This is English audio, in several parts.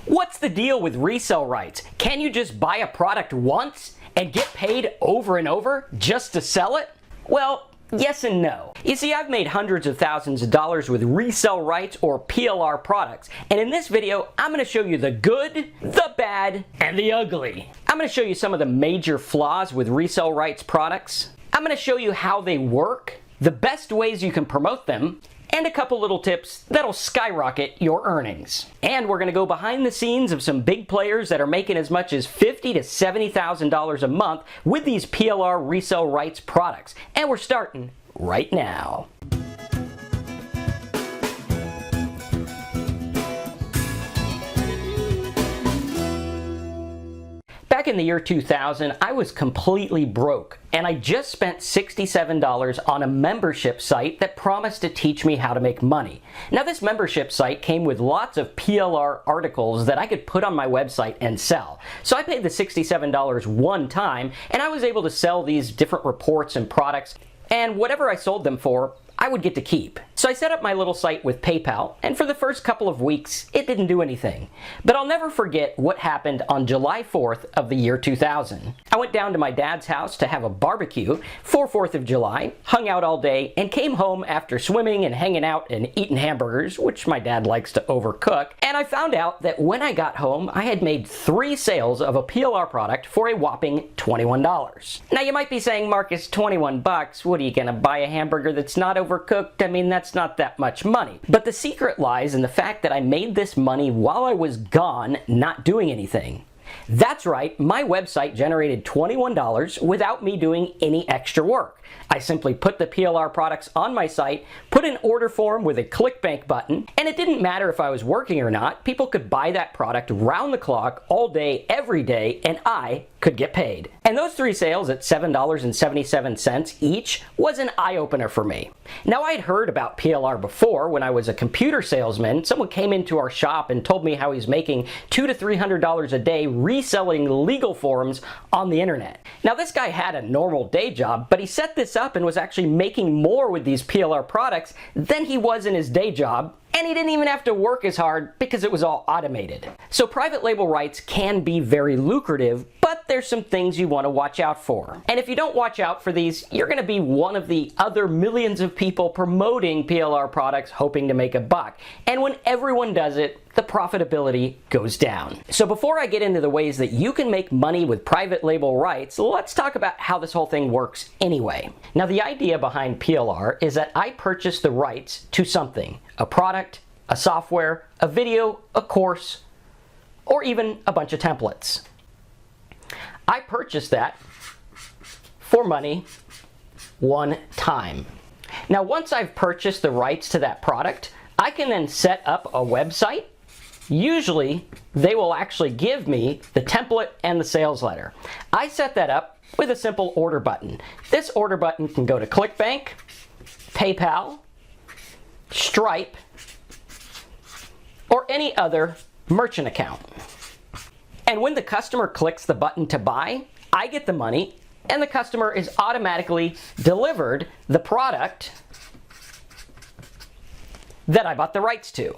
What's the deal with resell rights? Can you just buy a product once and get paid over and over just to sell it? Well, yes and no. You see, I've made hundreds of thousands of dollars with resell rights or PLR products, and in this video, I'm going to show you the good, the bad, and the ugly. I'm going to show you some of the major flaws with resell rights products. I'm going to show you how they work, the best ways you can promote them, and a couple little tips that'll skyrocket your earnings. And we're going to go behind the scenes of some big players that are making as much as $50,000 to $70,000 a month with these PLR resell rights products. And we're starting right now. Back in the year 2000, I was completely broke, and I just spent $67 on a membership site that promised to teach me how to make money. Now, this membership site came with lots of PLR articles that I could put on my website and sell. So I paid the $67 one time, and I was able to sell these different reports and products, and whatever I sold them for, I would get to keep. So I set up my little site with PayPal, and for the first couple of weeks, it didn't do anything. But I'll never forget what happened on July 4th of the year 2000. I went down to my dad's house to have a barbecue for 4th of July, hung out all day, and came home after swimming and hanging out and eating hamburgers, which my dad likes to overcook, and I found out that when I got home, I had made 3 sales of a PLR product for a whopping $21. Now you might be saying, Marcus, 21 bucks, what are you gonna buy a hamburger that's not overcooked? I mean, that's not that much money. But the secret lies in the fact that I made this money while I was gone, not doing anything. That's right, my website generated $21 without me doing any extra work. I simply put the PLR products on my site, put an order form with a ClickBank button, and it didn't matter if I was working or not. People could buy that product round the clock, all day, every day, and I could get paid. And those 3 sales at $7.77 each was an eye-opener for me. Now, I'd heard about PLR before when I was a computer salesman. Someone came into our shop and told me how he's making $200 to $300 a day reselling legal forms on the internet. Now, this guy had a normal day job, but he set this up and was actually making more with these PLR products than he was in his day job, and he didn't even have to work as hard because it was all automated. So private label rights can be very lucrative, but there's some things you want to watch out for. And if you don't watch out for these, you're going to be one of the other millions of people promoting PLR products hoping to make a buck. And when everyone does it, the profitability goes down. So before I get into the ways that you can make money with private label rights, let's talk about how this whole thing works anyway. Now, the idea behind PLR is that I purchase the rights to something, a product, a software, a video, a course, or even a bunch of templates. I purchase that for money one time. Now, once I've purchased the rights to that product, I can then set up a website. Usually, they will actually give me the template and the sales letter. I set that up with a simple order button. This order button can go to ClickBank, PayPal, Stripe, or any other merchant account. And when the customer clicks the button to buy, I get the money, and the customer is automatically delivered the product that I bought the rights to.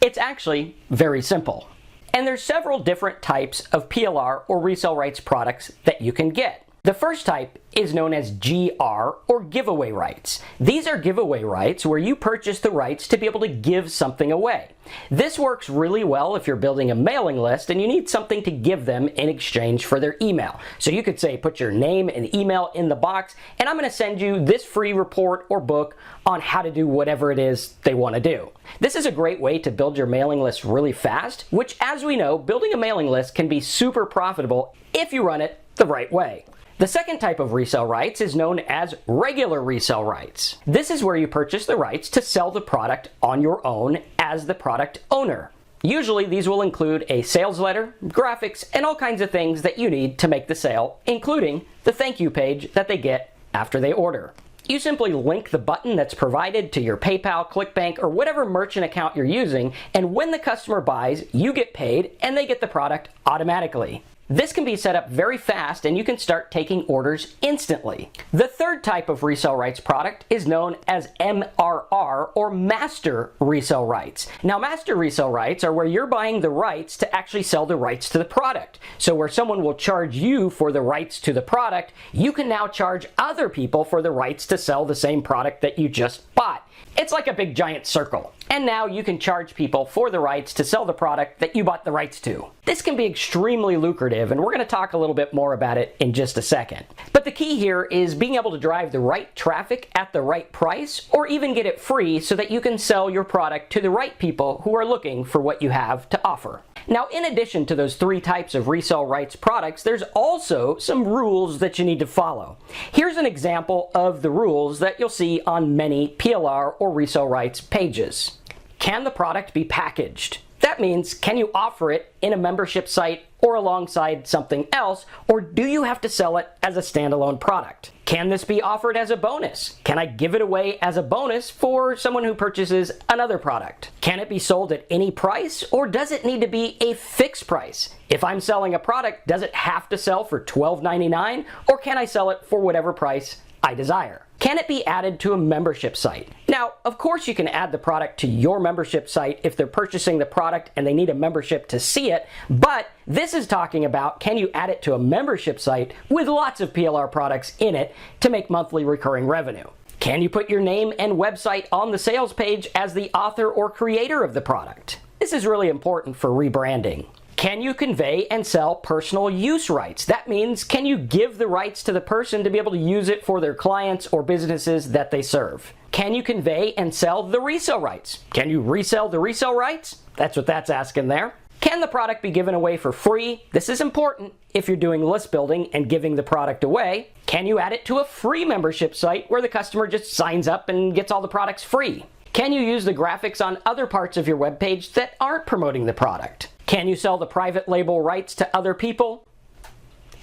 It's actually very simple. And there's several different types of PLR or resell rights products that you can get. The first type is known as GR or giveaway rights. These are giveaway rights where you purchase the rights to be able to give something away. This works really well if you're building a mailing list and you need something to give them in exchange for their email. So you could say, put your name and email in the box, and I'm going to send you this free report or book on how to do whatever it is they want to do. This is a great way to build your mailing list really fast, which, as we know, building a mailing list can be super profitable if you run it the right way. The second type of resell rights is known as regular resell rights. This is where you purchase the rights to sell the product on your own as the product owner. Usually these will include a sales letter, graphics, and all kinds of things that you need to make the sale, including the thank you page that they get after they order. You simply link the button that's provided to your PayPal, ClickBank, or whatever merchant account you're using, and when the customer buys, you get paid and they get the product automatically. This can be set up very fast and you can start taking orders instantly. The third type of resell rights product is known as MRR, or Master Resell Rights. Now, Master Resell Rights are where you're buying the rights to actually sell the rights to the product. So where someone will charge you for the rights to the product, you can now charge other people for the rights to sell the same product that you just bought. It's like a big giant circle. And now you can charge people for the rights to sell the product that you bought the rights to. This can be extremely lucrative, and we're going to talk a little bit more about it in just a second. But the key here is being able to drive the right traffic at the right price, or even get it free so that you can sell your product to the right people who are looking for what you have to offer. Now, in addition to those three types of resell rights products, there's also some rules that you need to follow. Here's an example of the rules that you'll see on many PLR or resell rights pages. Can the product be packaged? That means, can you offer it in a membership site or alongside something else, or do you have to sell it as a standalone product? Can this be offered as a bonus? Can I give it away as a bonus for someone who purchases another product? Can it be sold at any price, or does it need to be a fixed price? If I'm selling a product, does it have to sell for $12.99, or can I sell it for whatever price I desire? Can it be added to a membership site? Now, of course you can add the product to your membership site if they're purchasing the product and they need a membership to see it, but this is talking about, can you add it to a membership site with lots of PLR products in it to make monthly recurring revenue? Can you put your name and website on the sales page as the author or creator of the product? This is really important for rebranding. Can you convey and sell personal use rights? That means, can you give the rights to the person to be able to use it for their clients or businesses that they serve? Can you convey and sell the resell rights? Can you resell the resell rights? That's what that's asking there. Can the product be given away for free? This is important if you're doing list building and giving the product away. Can you add it to a free membership site where the customer just signs up and gets all the products free? Can you use the graphics on other parts of your web page that aren't promoting the product? Can you sell the private label rights to other people?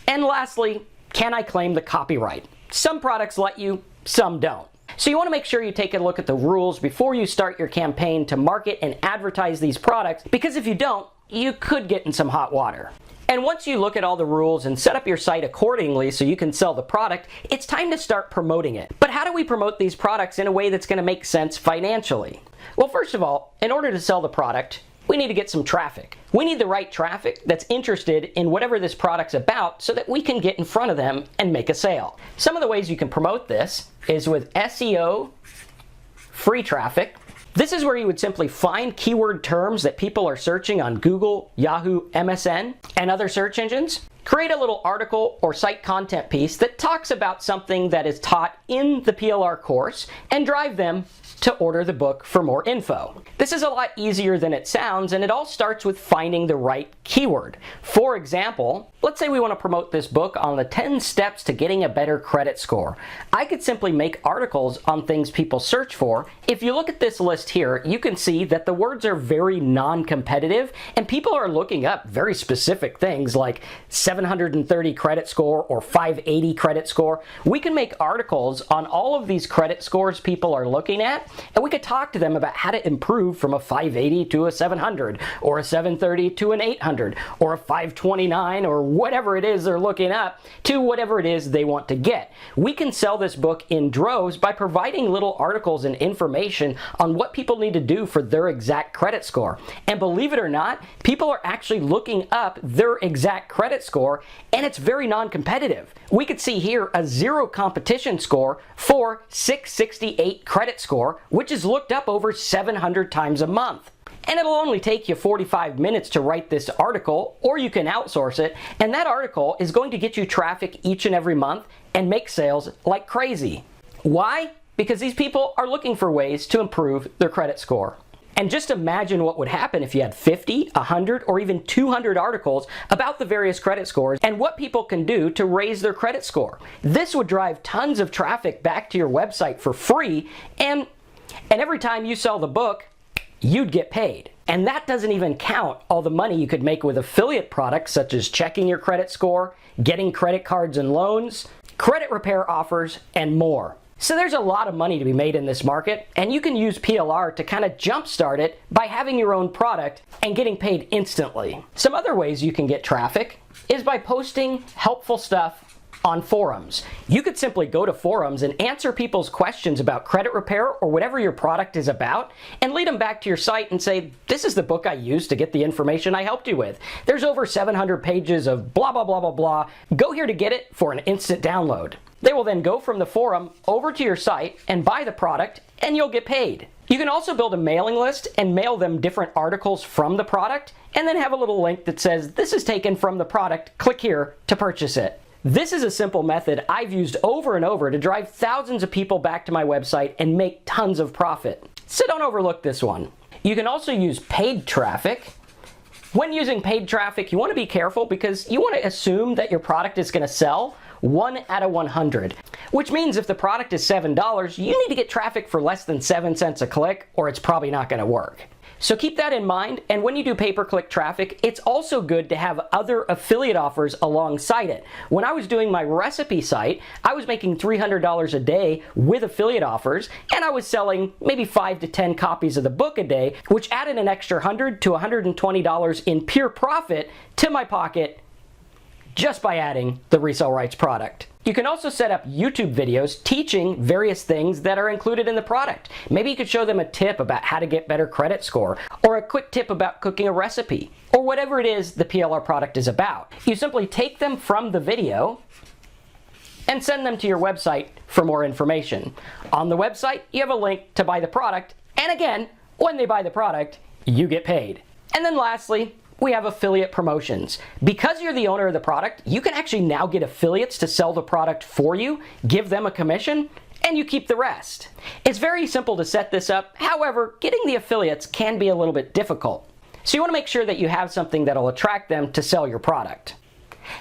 And lastly, can I claim the copyright? Some products let you, some don't. So you want to make sure you take a look at the rules before you start your campaign to market and advertise these products, because if you don't, you could get in some hot water. And once you look at all the rules and set up your site accordingly so you can sell the product, it's time to start promoting it. But how do we promote these products in a way that's going to make sense financially? Well, first of all, in order to sell the product, we need to get some traffic. We need the right traffic that's interested in whatever this product's about so that we can get in front of them and make a sale. Some of the ways you can promote this is with SEO, free traffic. This is where you would simply find keyword terms that people are searching on Google, Yahoo, MSN, and other search engines. Create a little article or site content piece that talks about something that is taught in the PLR course and drive them to order the book for more info. This is a lot easier than it sounds, and it all starts with finding the right keyword. For example, let's say we want to promote this book on the 10 steps to getting a better credit score. I could simply make articles on things people search for. If you look at this list here, you can see that the words are very non-competitive, and people are looking up very specific things like 730 credit score or 580 credit score. We can make articles on all of these credit scores people are looking at, and we could talk to them about how to improve from a 580 to a 700, or a 730 to an 800, or a 529, or whatever it is they're looking up, to whatever it is they want to get. We can sell this book in droves by providing little articles and information on what people need to do for their exact credit score. And believe it or not, people are actually looking up their exact credit score, and it's very non-competitive. We could see here a 0 competition score for 668 credit score, which is looked up over 700 times a month. And it'll only take you 45 minutes to write this article, or you can outsource it, and that article is going to get you traffic each and every month and make sales like crazy. Why? Because these people are looking for ways to improve their credit score. And just imagine what would happen if you had 50, 100, or even 200 articles about the various credit scores and what people can do to raise their credit score. This would drive tons of traffic back to your website for free, and every time you sell the book, you'd get paid. And that doesn't even count all the money you could make with affiliate products such as checking your credit score, getting credit cards and loans, credit repair offers, and more. So there's a lot of money to be made in this market, and you can use PLR to kind of jumpstart it by having your own product and getting paid instantly. Some other ways you can get traffic is by posting helpful stuff on forums. You could simply go to forums and answer people's questions about credit repair or whatever your product is about and lead them back to your site and say, this is the book I used to get the information I helped you with. There's over 700 pages of blah, blah, blah, blah, blah. Go here to get it for an instant download. They will then go from the forum over to your site and buy the product, and you'll get paid. You can also build a mailing list and mail them different articles from the product, and then have a little link that says, this is taken from the product, click here to purchase it. This is a simple method I've used over and over to drive thousands of people back to my website and make tons of profit. So don't overlook this one. You can also use paid traffic. When using paid traffic, you want to be careful because you want to assume that your product is going to sell 1 out of 100, which means if the product is $7, you need to get traffic for less than 7 cents a click or it's probably not going to work. So keep that in mind, and when you do pay-per-click traffic, it's also good to have other affiliate offers alongside it. When I was doing my recipe site, I was making $300 a day with affiliate offers, and I was selling maybe 5 to 10 copies of the book a day, which added an extra $100 to $120 in pure profit to my pocket just by adding the Resell Rights product. You can also set up YouTube videos teaching various things that are included in the product. Maybe you could show them a tip about how to get better credit score, or a quick tip about cooking a recipe, or whatever it is the PLR product is about. You simply take them from the video and send them to your website for more information. On the website, you have a link to buy the product, and again, when they buy the product, you get paid. And then lastly, we have affiliate promotions. Because you're the owner of the product, you can actually now get affiliates to sell the product for you, give them a commission, and you keep the rest. It's very simple to set this up. However, getting the affiliates can be a little bit difficult. So you want to make sure that you have something that'll attract them to sell your product.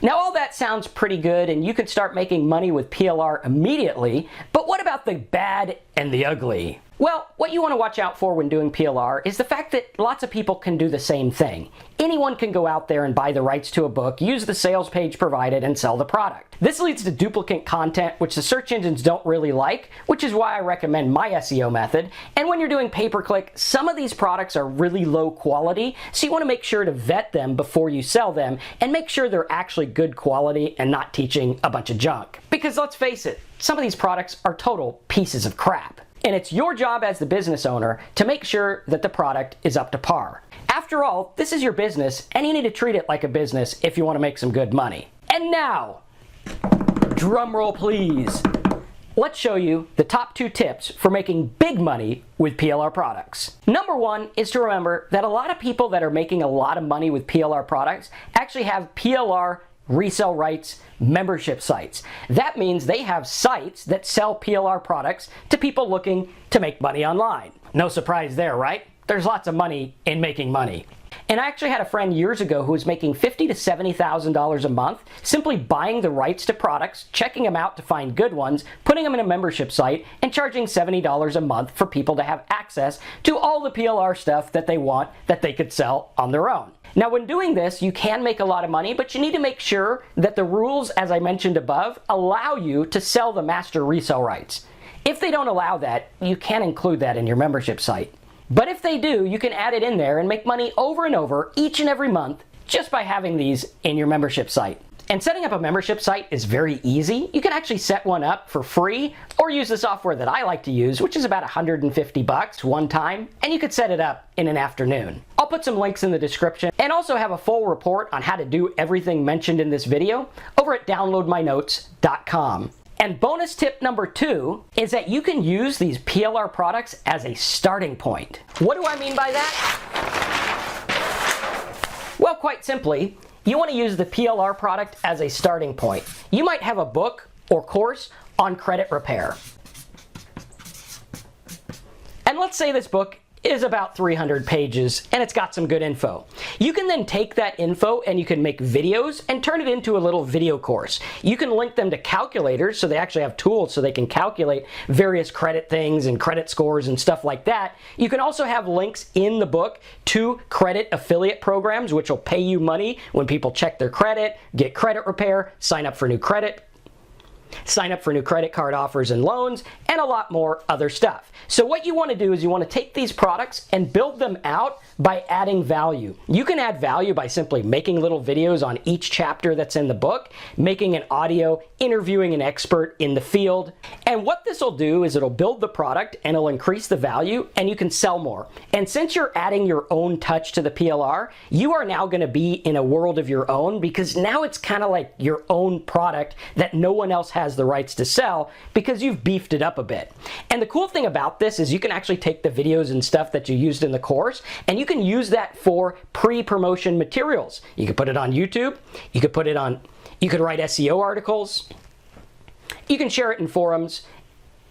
Now all that sounds pretty good and you can start making money with PLR immediately, but what about the bad and the ugly? Well, what you want to watch out for when doing PLR is the fact that lots of people can do the same thing. Anyone can go out there and buy the rights to a book, use the sales page provided, and sell the product. This leads to duplicate content, which the search engines don't really like, which is why I recommend my SEO method. And when you're doing pay-per-click, some of these products are really low quality, so you want to make sure to vet them before you sell them and make sure they're actually good quality and not teaching a bunch of junk. Because let's face it, some of these products are total pieces of crap. And it's your job as the business owner to make sure that the product is up to par. After all, this is your business, and you need to treat it like a business if you want to make some good money. And now, drum roll please, let's show you the top 2 tips for making big money with PLR products. Number 1 is to remember that a lot of people that are making a lot of money with PLR products actually have PLR Resell Rights membership sites. That means they have sites that sell PLR products to people looking to make money online. No surprise there, right? There's lots of money in making money. And I actually had a friend years ago who was making $50,000 to $70,000 a month simply buying the rights to products, checking them out to find good ones, putting them in a membership site, and charging $70 a month for people to have access to all the PLR stuff that they want that they could sell on their own. Now when doing this, you can make a lot of money, but you need to make sure that the rules, as I mentioned above, allow you to sell the master resell rights. If they don't allow that, you can include that in your membership site. But if they do, you can add it in there and make money over and over each and every month just by having these in your membership site. And setting up a membership site is very easy. You can actually set one up for free or use the software that I like to use, which is about $150 one time, and you could set it up in an afternoon. I'll put some links in the description and also have a full report on how to do everything mentioned in this video over at downloadmynotes.com. And bonus tip number 2 is that you can use these PLR products as a starting point. What do I mean by that? Well, quite simply, you want to use the PLR product as a starting point. You might have a book or course on credit repair. And let's say this book is about 300 pages and it's got some good info. You can then take that info and you can make videos and turn it into a little video course. You can link them to calculators so they actually have tools so they can calculate various credit things and credit scores and stuff like that. You can also have links in the book to credit affiliate programs which will pay you money when people check their credit, get credit repair, sign up for new credit. sign up for new credit card offers and loans, and a lot more other stuff. So what you want to do is you want to take these products and build them out by adding value. You can add value by simply making little videos on each chapter that's in the book, making an audio, interviewing an expert in the field. And what this will do is it'll build the product and it'll increase the value and you can sell more. And since you're adding your own touch to the PLR, you are now going to be in a world of your own, because now it's kind of like your own product that no one else has the rights to sell because you've beefed it up a bit. And the cool thing about this is you can actually take the videos and stuff that you used in the course and you can use that for pre-promotion materials. You can put it on YouTube, you could write SEO articles, you can share it in forums,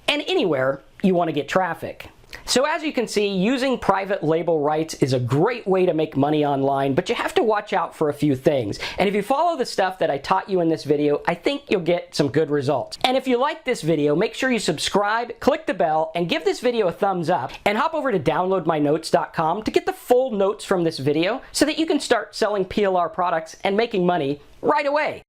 and anywhere you want to get traffic. So as you can see, using private label rights is a great way to make money online, but you have to watch out for a few things. And if you follow the stuff that I taught you in this video, I think you'll get some good results. And if you like this video, make sure you subscribe, click the bell, and give this video a thumbs up, and hop over to downloadmynotes.com to get the full notes from this video so that you can start selling PLR products and making money right away.